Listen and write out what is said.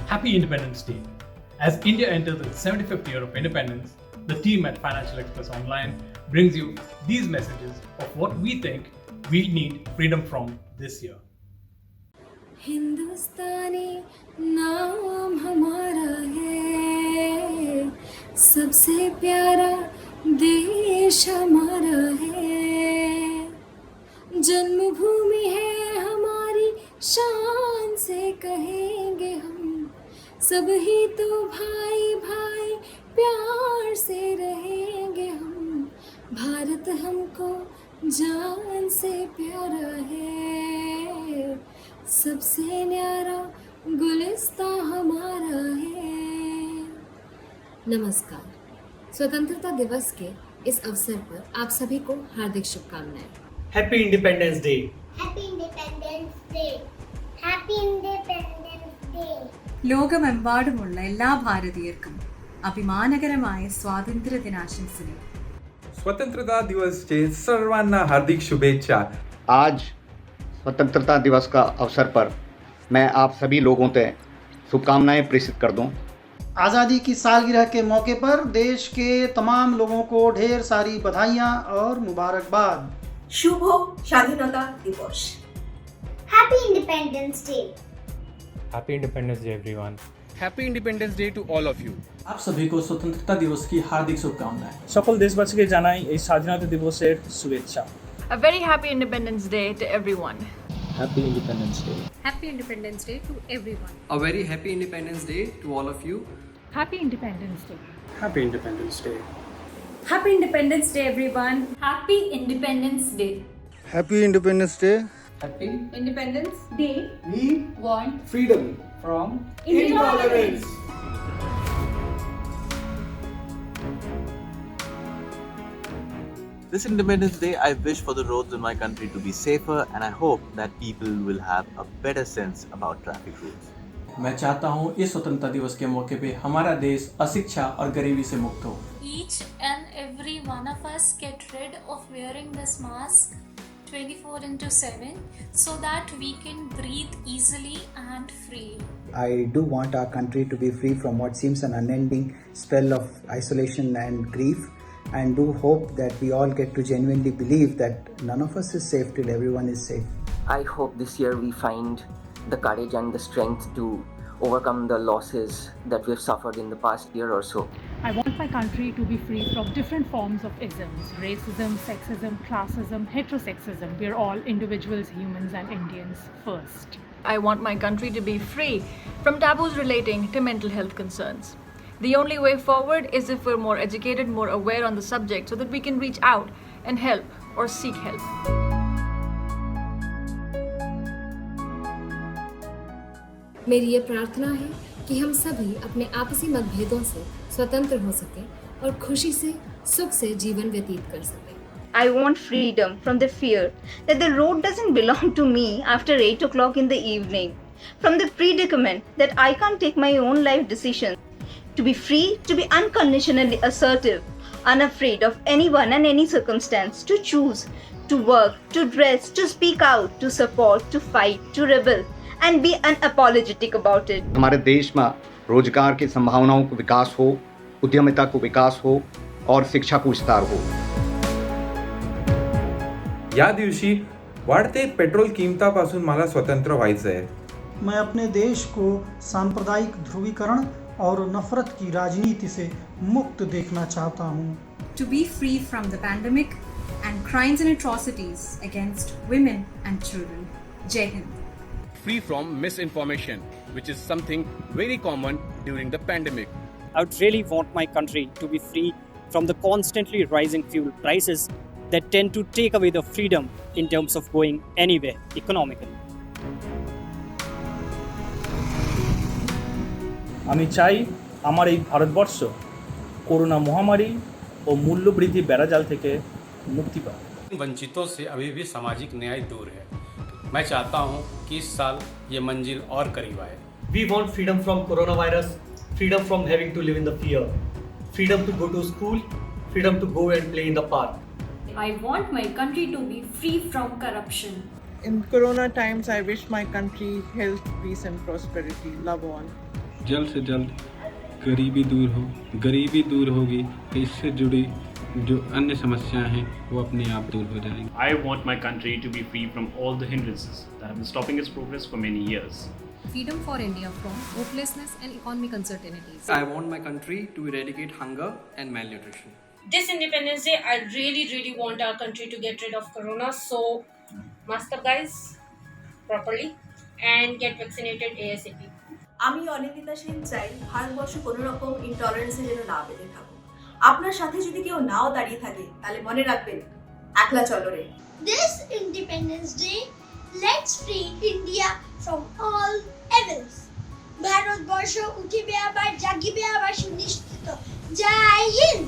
Happy Independence Day. As India enters its 75th year of independence, the team at Financial Express Online brings you these messages of what we think we need freedom from this year. हिंदुस्तानी नाम हमारा है, सबसे प्यारा देश हमारा है, जन्मभूमि है हमारी, शान से कहेंगे हम, सब ही तो भाई भाई प्यार से रहेंगे हम, भारत हमको जान से प्यारा है, सबसे न्यारा गुलिस्ता हमारा है। नमस्कार। स्वतंत्रता दिवस के इस अवसर पर आप सभी को हार्दिक शुभकामनाएं। Happy Independence Day. Happy Independence Day. Happy Independence Day. ലോകമെമ്പാടുമുള്ള എല്ലാ ഭാരതീയർക്കും अभिमानकरമായ स्वातंत्र्य दिनाशंसകൾ. स्वतंत्रता दिवस के सर्वांना हार्दिक शुभेच्छा. आज स्वतंत्रता दिवस का अवसर पर मैं आप सभी लोगों से शुभकामनाएं प्रेषित कर दूं. आज़ादी की सालगिरह के मौके पर देश के तमाम लोगों को ढेर सारी बधाइयाँ और मुबारकबाद. शुभ स्वाधीनता दिवस. Happy Independence Day. Happy Independence Day everyone. Happy Independence Day to all of you. आप सभी को स्वतंत्रता दिवस की हार्दिक शुभकामनाएं. সকল দেশবাসীকে জানাই এই স্বাধীনতা দিবসের শুভেচ্ছা. A very happy Independence Day to everyone. Happy Independence Day. Happy Independence Day to everyone. A very happy Independence Day to all of you. Happy Independence Day. Happy Independence Day. Happy Independence Day everyone. Happy Independence Day. Happy Independence Day. Happy Independence Day. We want freedom from intolerance. This Independence Day, I wish for the roads in my country to be safer, and I hope that people will have a better sense about traffic rules. मैं चाहता हूँ इस स्वतंत्रता दिवस के मौके पे हमारा देश अशिक्षा और गरीबी से मुक्त हो. Each and every one of us get rid of wearing this mask 24/7 so that we can breathe easily and freely. I do want our country to be free from what seems an unending spell of isolation and grief, and do hope that we all get to genuinely believe that none of us is safe till everyone is safe. I hope this year we find the courage and the strength to overcome the losses that we have suffered in the past year or so. I want my country to be free from different forms of isms: racism, sexism, classism, heterosexism. We are all individuals, humans and Indians first. I want my country to be free from taboos relating to mental health concerns. The only way forward is if we're more educated, more aware on the subject, so that we can reach out and help or seek help. मेरी ये प्रार्थना है कि हम सभी अपने आपसी मतभेदों से स्वतंत्र हो सकें और खुशी से, सुख से जीवन व्यतीत कर सकें. I want freedom from the fear that the road doesn't belong to me after 8 o'clock in the evening, from the predicament that I can't take my own life decisions, to be free, to be unconditionally assertive, unafraid of anyone and any circumstance, to choose, to work, to dress, to speak out, to support, to fight, to rebel, and be unapologetic about it. हमारे देश में रोजगार की संभावनाओं को विकास हो, उद्यमिता को विकास हो और शिक्षा को विस्तार हो. या दिवशी वाढते पेट्रोल किमतापासून मला स्वतंत्र व्हायचं आहे. मैं अपने देश को सांप्रदायिक ध्रुवीकरण और नफरत की राजनीति से मुक्त देखना चाहता हूँ. To be free from the pandemic and crimes and atrocities against women and children. Jai Hind. Free from misinformation, which is something very common during the pandemic. I would really want my country to be free from the constantly rising fuel prices that tend to take away the freedom in terms of going anywhere economically. আমি চাই আমার এই Bharatvarsha corona মহামারী ও মূল্যবৃদ্ধি বেড়াজাল থেকে মুক্তি পায়. वंचितों से अभी भी सामाजिक न्याय दूर है. मैं चाहता हूं कि इस साल ये मंजिल और करीब आए. We want freedom from coronavirus, freedom from having to live in the fear, freedom to go to school, freedom to go and play in the park. I want my country to be free from corruption. In corona times, I wish my country health, peace and prosperity. Love all. जल्द से जल्द गरीबी दूर हो। गरीबी दूर होगी तो इससे जुड़ी जो अन्य समस्याएं हैं वो अपने आप दूर हो जाएंगी। I want my country to be free from all the hindrances that have been stopping its progress for many years. Freedom for India from hopelessness and economic uncertainties. I want my country to eradicate hunger and malnutrition. This Independence Day, I really want our country to get rid of Corona. So, mask up, guys, properly, and get vaccinated ASAP. আমি অনিন্দিতা সেন চাই ভারতবর্ষ কোনো রকম ইনটলারেন্সে যেন না বেঁধে থাকুক। আপনার সাথে যদি কেউ নাও দাঁড়িয়ে থাকে তাহলে মনে রাখবেন একলা চলো রে। This Independence Day, let's free India from all evils. Bharatvarsha উঠিবে আবার জাগিবে আবার সুনিশ্চিত। জয় হিন্দ।